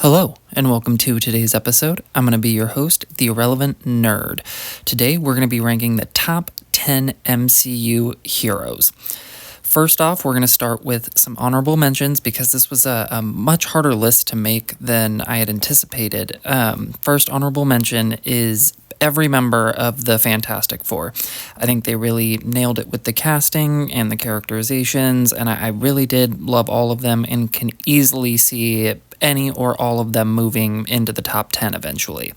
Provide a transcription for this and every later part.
Hello, and welcome to today's episode. I'm going to be your host, the Irrelevant Nerd. Today, we're going to be ranking the top 10 MCU heroes. First off, we're going to start with some honorable mentions because this was a much harder list to make than I had anticipated. First honorable mention is every member of the Fantastic Four. I think they really nailed it with the casting and the characterizations, and I really did love all of them and can easily see any or all of them moving into the top 10 eventually.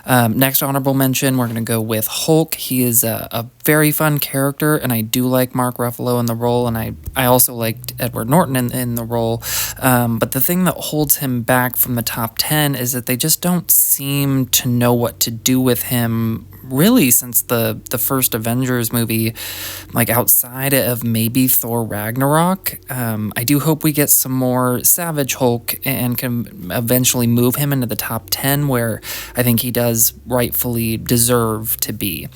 Next honorable mention, we're going to go with Hulk. He is a very fun character, and I do like Mark Ruffalo in the role, and I also liked Edward Norton in the role. But the thing that holds him back from the top 10 is that they just don't seem to know what to do with him really since the first Avengers movie, like outside of maybe Thor Ragnarok. I do hope we get some more Savage Hulk and can eventually move him into the top 10 where I think he does rightfully deserve to be.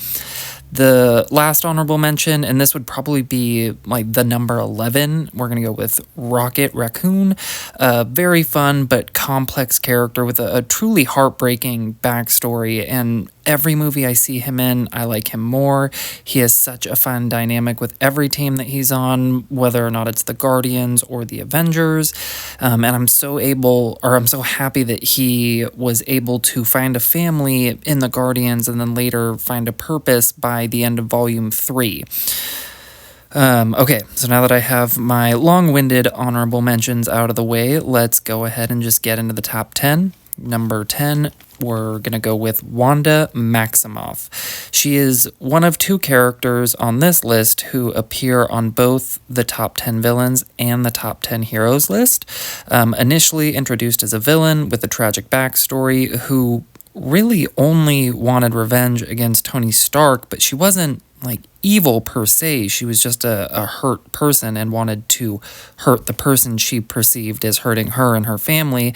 The last honorable mention, and this would probably be like the number 11, we're going to go with Rocket Raccoon. A very fun but complex character with a truly heartbreaking backstory, and every movie I see him in, I like him more. He has such a fun dynamic with every team that he's on, whether or not it's the Guardians or the Avengers. And I'm so happy that he was able to find a family in the Guardians and then later find a purpose by the end of Volume 3. Okay, so now that I have my long-winded honorable mentions out of the way, let's go ahead and just get into the top 10. Number 10, we're going to go with Wanda Maximoff. She is one of two characters on this list who appear on both the top 10 villains and the top 10 heroes list. Initially introduced as a villain with a tragic backstory who really only wanted revenge against Tony Stark, but she wasn't like evil per se. She was just a hurt person and wanted to hurt the person she perceived as hurting her and her family,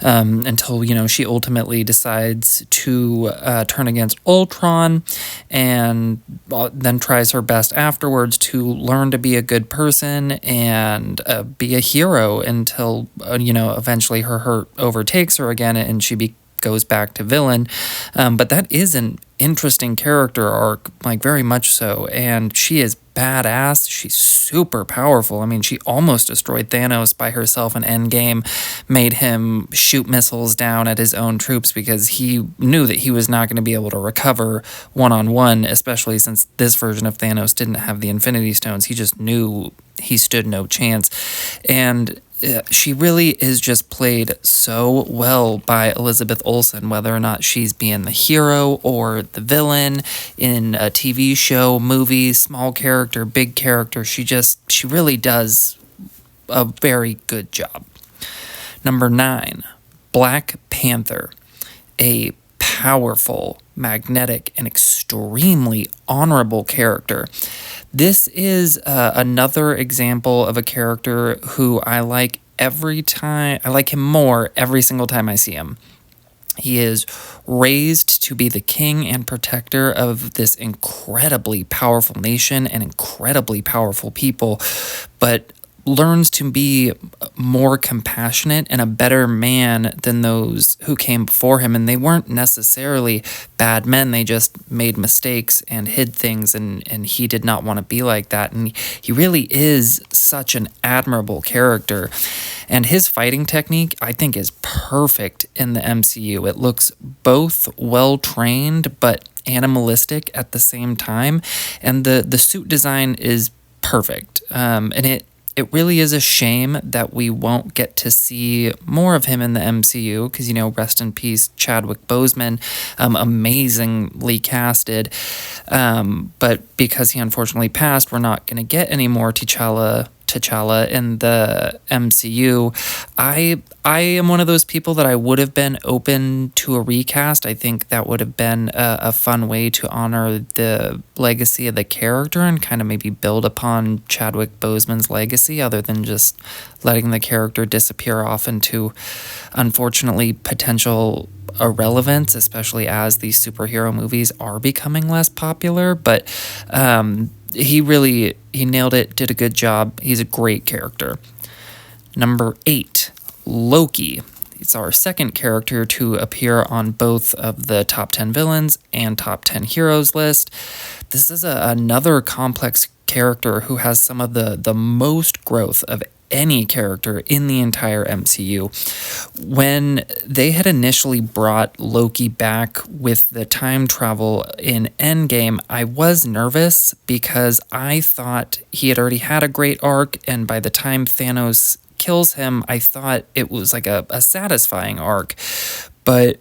until she ultimately decides to turn against Ultron, and then tries her best afterwards to learn to be a good person and be a hero until eventually her hurt overtakes her again and she goes back to villain. But that is an interesting character arc, like very much so, and she is badass. She's super powerful. I mean, she almost destroyed Thanos by herself in Endgame, made him shoot missiles down at his own troops because he knew that he was not going to be able to recover one-on-one, especially since this version of Thanos didn't have the Infinity Stones. He just knew he stood no chance. And she really is just played so well by Elizabeth Olsen, whether or not she's being the hero or the villain in a TV show, movie, small character, big character. She really does a very good job. Number 9, Black Panther, a powerful, magnetic, and extremely honorable character. This is another example of a character who I like every time. I like him more every single time I see him. He is raised to be the king and protector of this incredibly powerful nation and incredibly powerful people, but learns to be more compassionate and a better man than those who came before him. And they weren't necessarily bad men. They just made mistakes and hid things, and he did not want to be like that. And he really is such an admirable character. And his fighting technique, I think, is perfect in the MCU. It looks both well-trained but animalistic at the same time. And the suit design is perfect. And it really is a shame that we won't get to see more of him in the MCU because, rest in peace, Chadwick Boseman, amazingly casted. But because he unfortunately passed, we're not going to get any more T'Challa in the MCU. I am one of those people that I would have been open to a recast. I think that would have been a fun way to honor the legacy of the character and kind of maybe build upon Chadwick Boseman's legacy other than just letting the character disappear off into, unfortunately, potential irrelevance, especially as these superhero movies are becoming less popular. But he nailed it, did a good job. He's a great character. Number 8, Loki. He's our second character to appear on both of the top 10 villains and top 10 heroes list. This is another complex character who has some of the most growth of any character in the entire MCU. When they had initially brought Loki back with the time travel in Endgame, I was nervous because I thought he had already had a great arc, and by the time Thanos kills him, I thought it was like a satisfying arc. But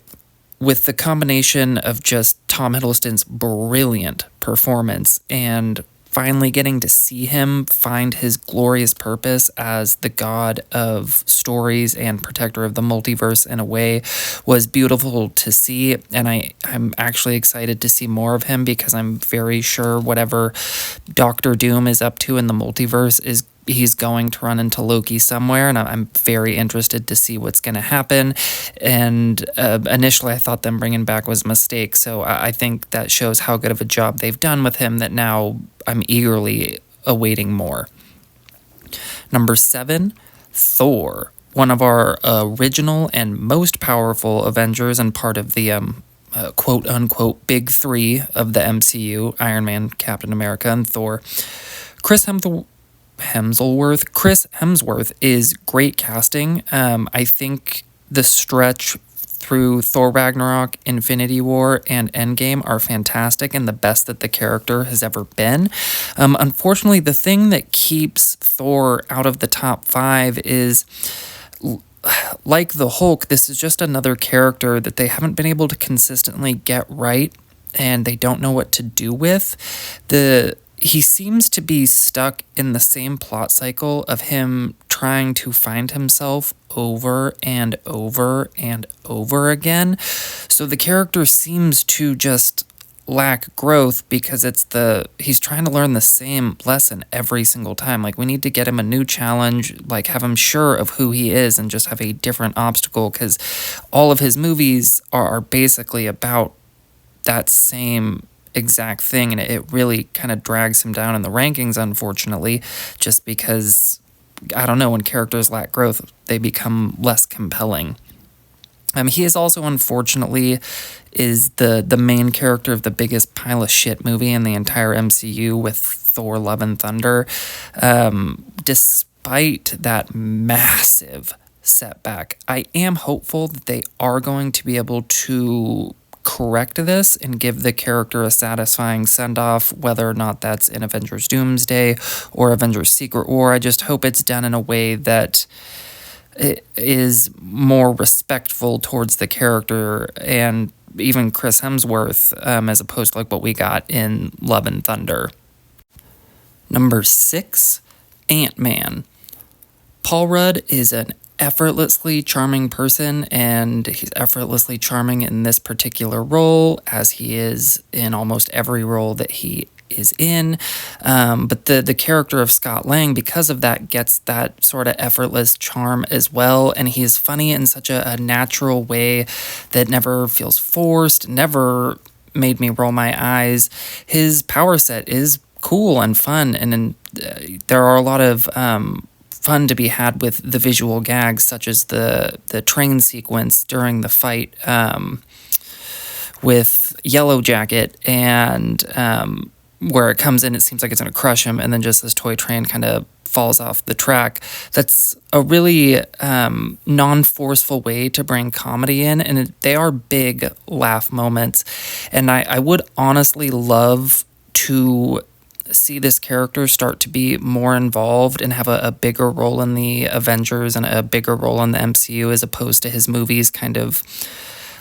with the combination of just Tom Hiddleston's brilliant performance and finally getting to see him find his glorious purpose as the god of stories and protector of the multiverse in a way was beautiful to see. And I'm actually excited to see more of him because I'm very sure whatever Doctor Doom is up to in the multiverse he's going to run into Loki somewhere, and I'm very interested to see what's going to happen. And initially, I thought them bringing back was a mistake, so I think that shows how good of a job they've done with him that now I'm eagerly awaiting more. Number 7, Thor, one of our original and most powerful Avengers and part of the quote-unquote big three of the MCU, Iron Man, Captain America, and Thor. Chris Hemsworth is great casting. I think the stretch through Thor Ragnarok, Infinity War, and Endgame are fantastic and the best that the character has ever been. Unfortunately, the thing that keeps Thor out of the top 5 is, like the Hulk, this is just another character that they haven't been able to consistently get right, and they don't know what to do with. He seems to be stuck in the same plot cycle of him trying to find himself over and over and over again. So the character seems to just lack growth because he's trying to learn the same lesson every single time. Like, we need to get him a new challenge, like have him sure of who he is and just have a different obstacle, because all of his movies are basically about that same exact thing, and it really kind of drags him down in the rankings, unfortunately, just because, I don't know, when characters lack growth, they become less compelling. He is also, unfortunately, is the main character of the biggest pile of shit movie in the entire MCU with Thor Love and Thunder. Despite that massive setback, I am hopeful that they are going to be able to correct this and give the character a satisfying send-off, whether or not that's in Avengers Doomsday or Avengers Secret War. I just hope it's done in a way that is more respectful towards the character and even Chris Hemsworth, as opposed to like what we got in Love and Thunder. Number 6, Ant-Man. Paul Rudd is an effortlessly charming person, and he's effortlessly charming in this particular role, as he is in almost every role that he is in. But the character of Scott Lang, because of that, gets that sort of effortless charm as well, and he is funny in such a natural way that never feels forced, never made me roll my eyes. His power set is cool and fun, and there are a lot of fun to be had with the visual gags, such as the train sequence during the fight with Yellow Jacket, and where it comes in, it seems like it's going to crush him, and then just this toy train kind of falls off the track. That's a really non-forceful way to bring comedy in, and they are big laugh moments. And I would honestly love to see this character start to be more involved and have a bigger role in the Avengers and a bigger role in the MCU, as opposed to his movies kind of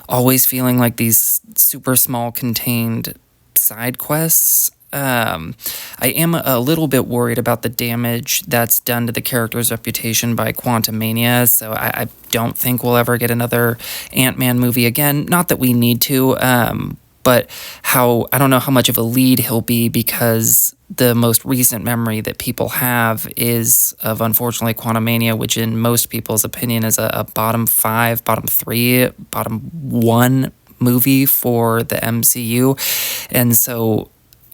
always feeling like these super small contained side quests. I am a little bit worried about the damage that's done to the character's reputation by Quantumania, so I don't think we'll ever get another Ant-Man movie again. Not that we need to, but I don't know how much of a lead he'll be, because the most recent memory that people have is of, unfortunately, Quantumania, which in most people's opinion is a bottom 5, bottom 3, bottom 1 movie for the MCU. And so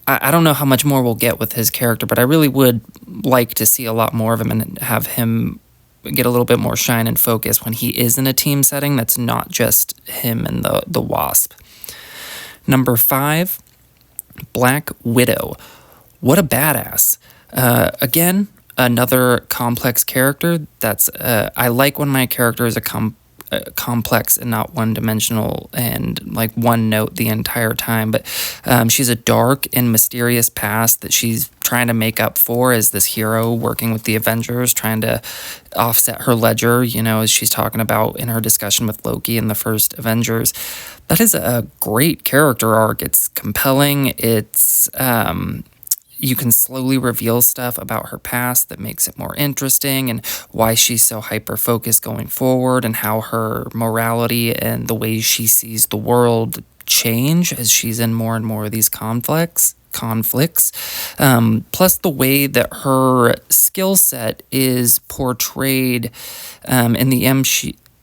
I don't know how much more we'll get with his character, but I really would like to see a lot more of him and have him get a little bit more shine and focus when he is in a team setting that's not just him and the Wasp. Number 5, Black Widow. What a badass. Again, another complex character. I like when my character is complex and not one-dimensional and like one note the entire time. But she's a dark and mysterious past that she's trying to make up for as this hero working with the Avengers, trying to offset her ledger, as she's talking about in her discussion with Loki in the first Avengers. That is a great character arc. It's compelling. It's you can slowly reveal stuff about her past that makes it more interesting, and why she's so hyper-focused going forward, and how her morality and the way she sees the world change as she's in more and more of these conflicts. Plus the way that her skill set is portrayed in the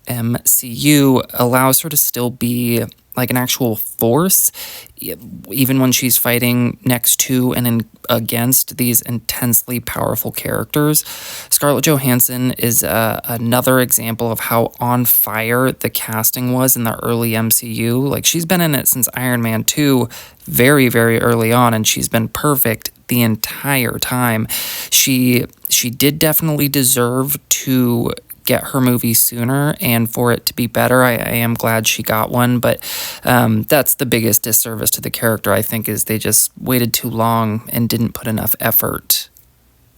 MCU allows her to still be like an actual force, even when she's fighting next to and against these intensely powerful characters. Scarlett Johansson is another example of how on fire the casting was in the early MCU. Like, she's been in it since Iron Man 2 very, very early on, and she's been perfect the entire time. She did definitely deserve to get her movie sooner and for it to be better. I am glad she got one, but that's the biggest disservice to the character, I think, is they just waited too long and didn't put enough effort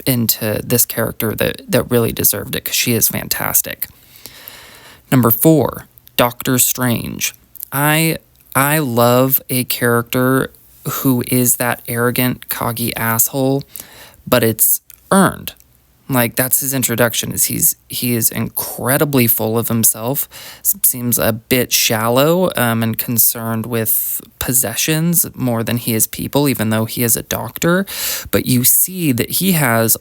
into this character that really deserved it, because she is fantastic. Number 4, Doctor Strange. I love a character who is that arrogant, cocky asshole, but it's earned. Like, that's his introduction, is he is incredibly full of himself, seems a bit shallow and concerned with possessions more than he is people, even though he is a doctor. But you see that he has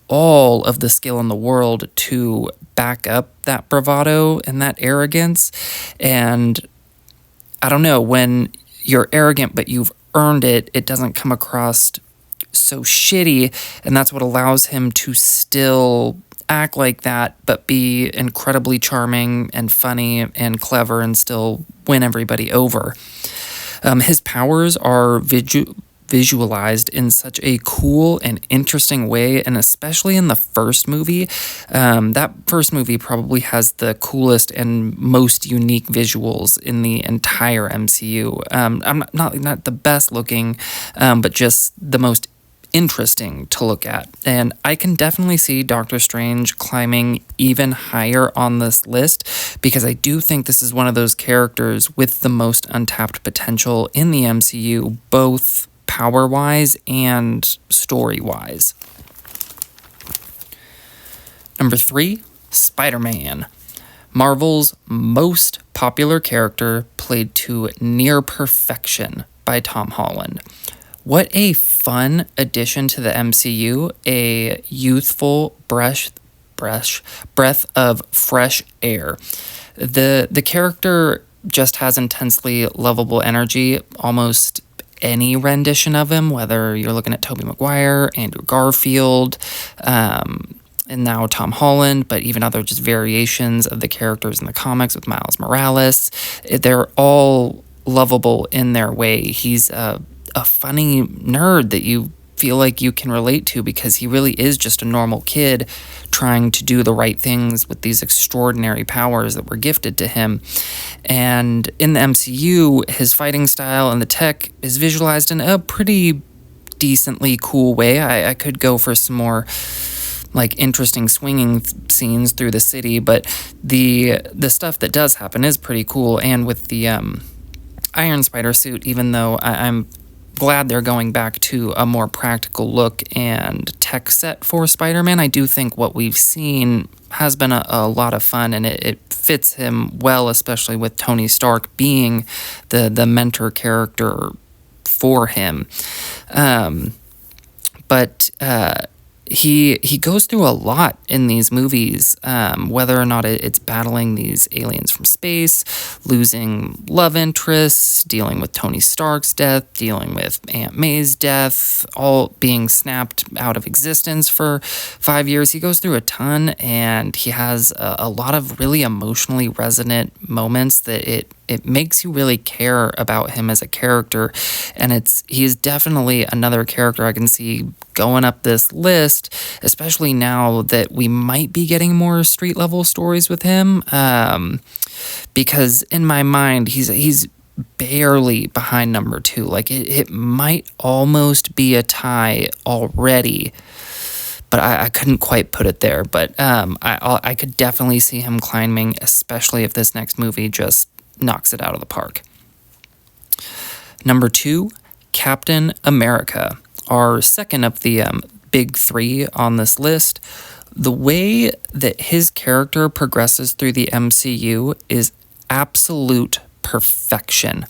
all of the skill in the world to back up that bravado and that arrogance. And I don't know, when you're arrogant but you've earned it, it doesn't come across so shitty, and that's what allows him to still act like that but be incredibly charming and funny and clever and still win everybody over. His powers are visualized in such a cool and interesting way, and especially in the first movie. That first movie probably has the coolest and most unique visuals in the entire MCU. I'm not the best looking, but just the most interesting to look at. And I can definitely see Doctor Strange climbing even higher on this list, because I do think this is one of those characters with the most untapped potential in the MCU, both power-wise and story-wise. Number 3, Spider-Man. Marvel's most popular character, played to near perfection by Tom Holland. What a fun addition to the MCU, a youthful breath of fresh air. The character just has intensely lovable energy. Almost any rendition of him, whether you're looking at Tobey Maguire, Andrew Garfield, and now Tom Holland, but even other just variations of the characters in the comics with Miles Morales, they're all lovable in their way. He's a funny nerd that you feel like you can relate to, because he really is just a normal kid trying to do the right things with these extraordinary powers that were gifted to him. And in the MCU, his fighting style and the tech is visualized in a pretty decently cool way. I could go for some more like interesting swinging scenes through the city, but the stuff that does happen is pretty cool. And with the Iron Spider suit, even though I'm glad they're going back to a more practical look and tech set for Spider-Man, I do think what we've seen has been a lot of fun, and it fits him well, especially with Tony Stark being the mentor character for him. But he goes through a lot in these movies, whether or not it's battling these aliens from space, losing love interests, dealing with Tony Stark's death, dealing with Aunt May's death, all being snapped out of existence for 5 years. He goes through a ton, and he has a lot of really emotionally resonant moments that it makes you really care about him as a character, and he's definitely another character I can see going up this list, especially now that we might be getting more street level stories with him, because in my mind he's barely behind number 2. Like it might almost be a tie already, but I couldn't quite put it there. But I could definitely see him climbing, especially if this next movie just knocks it out of the park. Number 2, Captain America, our second of the big 3 on this list. The way that his character progresses through the MCU is absolute perfection.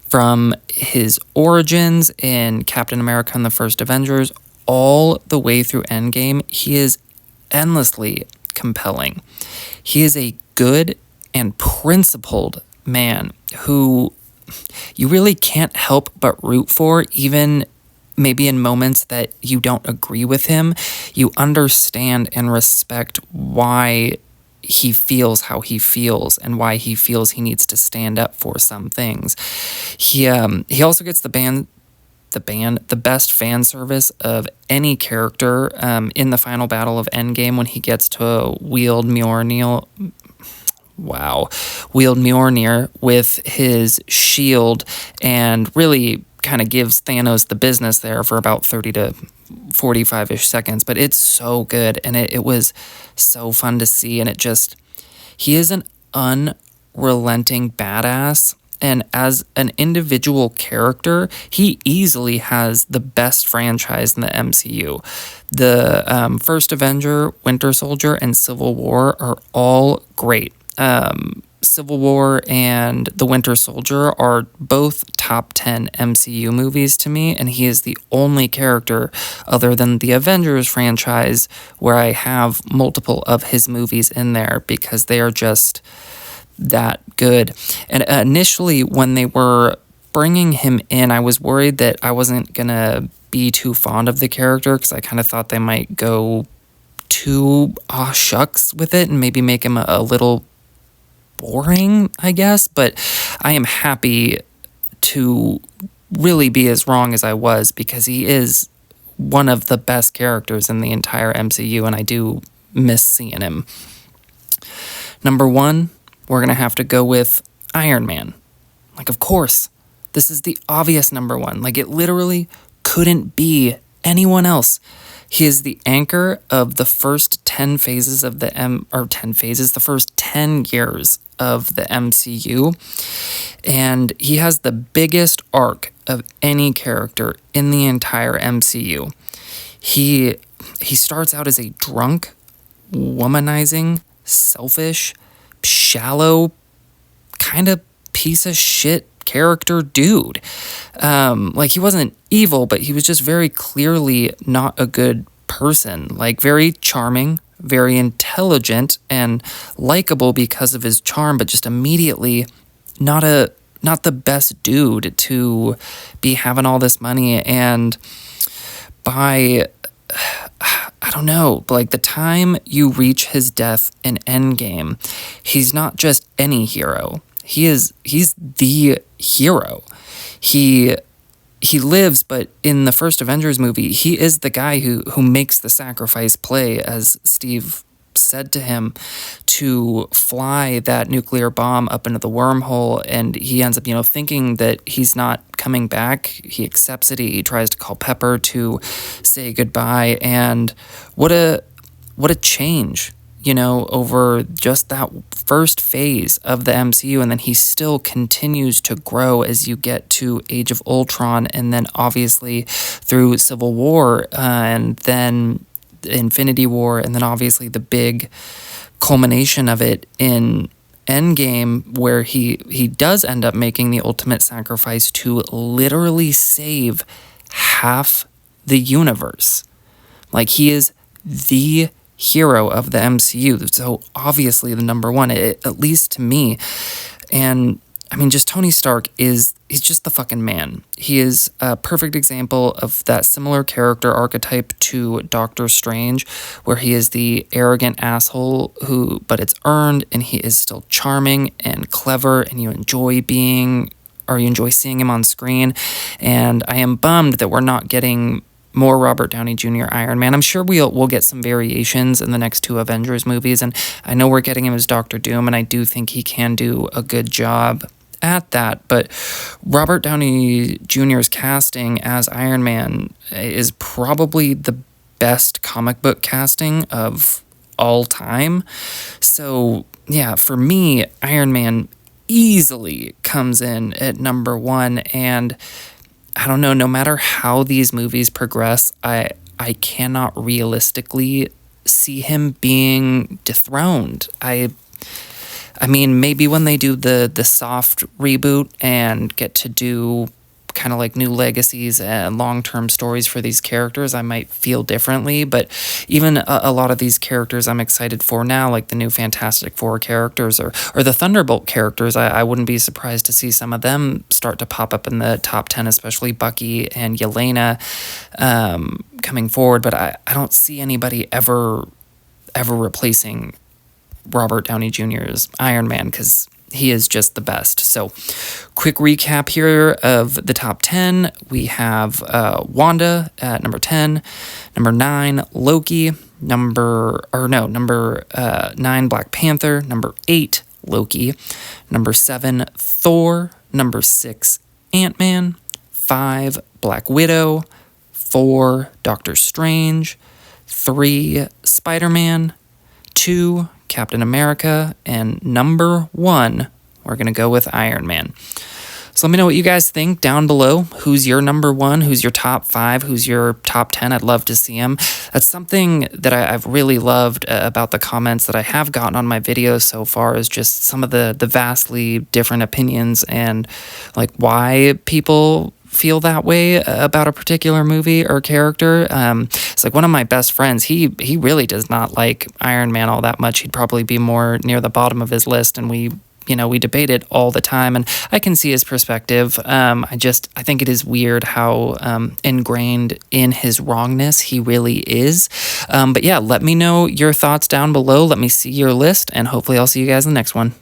From his origins in Captain America and the First Avengers all the way through Endgame, he is endlessly compelling. He is a good and principled man who you really can't help but root for, even maybe in moments that you don't agree with him. You understand and respect why he feels how he feels and why he feels he needs to stand up for some things. He also gets the best fan service of any character in the final battle of Endgame when he gets to wield Mjolnir with his shield and really kind of gives Thanos the business there for about 30 to 45-ish seconds. But it's so good, and it was so fun to see, and he is an unrelenting badass. And as an individual character, he easily has the best franchise in the MCU. The First Avenger, Winter Soldier, and Civil War are all great. Civil War and The Winter Soldier are both top 10 MCU movies to me, and he is the only character other than the Avengers franchise where I have multiple of his movies in there because they are just that good. And initially when they were bringing him in, I was worried that I wasn't gonna be too fond of the character because I kind of thought they might go too shucks with it and maybe make him a little boring, I guess. But I am happy to really be as wrong as I was, because he is one of the best characters in the entire MCU, and I do miss seeing him. Number 1, we're going to have to go with Iron Man. Like, of course, this is the obvious number 1. Like, it literally couldn't be anyone else. He is the anchor of the first 10 phases of the the first 10 years of the MCU. And he has the biggest arc of any character in the entire MCU. He starts out as a drunk, womanizing, selfish, shallow, kind of piece of shit character dude. Like, he wasn't evil, but he was just very clearly not a good person. Like, very charming, very intelligent, and likable because of his charm, but just immediately not the best dude to be having all this money. And by, I don't know, like, the time you reach his death in Endgame, he's not just any hero. He's the hero. He lives, but in the first Avengers movie, he is the guy who makes the sacrifice play, as Steve said to him, to fly that nuclear bomb up into the wormhole, and he ends up, thinking that he's not coming back. He accepts it. He tries to call Pepper to say goodbye, and what a change, over just that first phase of the MCU. And then he still continues to grow as you get to Age of Ultron, and then obviously through Civil War, and then Infinity War, and then obviously the big culmination of it in Endgame, where he does end up making the ultimate sacrifice to literally save half the universe. Like, he is the hero of the MCU. So obviously the number one, at least to me. And I mean, just Tony Stark he's just the fucking man. He is a perfect example of that similar character archetype to Doctor Strange, where he is the arrogant asshole but it's earned, and he is still charming and clever, and you enjoy seeing him on screen. And I am bummed that we're not getting more Robert Downey Jr. Iron Man. I'm sure we'll get some variations in the next two Avengers movies, and I know we're getting him as Doctor Doom, and I do think he can do a good job at that. But Robert Downey Jr.'s casting as Iron Man is probably the best comic book casting of all time. So yeah, for me, Iron Man easily comes in at number one. And I don't know, no matter how these movies progress, I cannot realistically see him being dethroned. I mean, maybe when they do the soft reboot and get to do kind of like new legacies and long-term stories for these characters, I might feel differently. But even a lot of these characters I'm excited for now, like the new Fantastic Four characters or the Thunderbolt characters, I wouldn't be surprised to see some of them start to pop up in the top 10, especially Bucky and Yelena coming forward. But I don't see anybody ever replacing Robert Downey Jr.'s Iron Man, because he is just the best. So, quick recap here of the top 10. We have Wanda at number 10, number 9, Loki, number 9, Black Panther, number 8, Loki, number 7, Thor, number 6, Ant-Man, 5, Black Widow, 4, Doctor Strange, 3, Spider-Man, 2, Captain America, and number 1, we're going to go with Iron Man. So let me know what you guys think down below. Who's your number 1? Who's your top 5? Who's your top 10? I'd love to see them. That's something that I've really loved about the comments that I have gotten on my videos so far, is just some of the vastly different opinions and like why people feel that way about a particular movie or character. It's like one of my best friends, he really does not like Iron Man all that much. He'd probably be more near the bottom of his list, and we debate it all the time, and I can see his perspective. I think it is weird how ingrained in his wrongness he really is. But yeah, let me know your thoughts down below. Let me see your list, and hopefully I'll see you guys in the next one.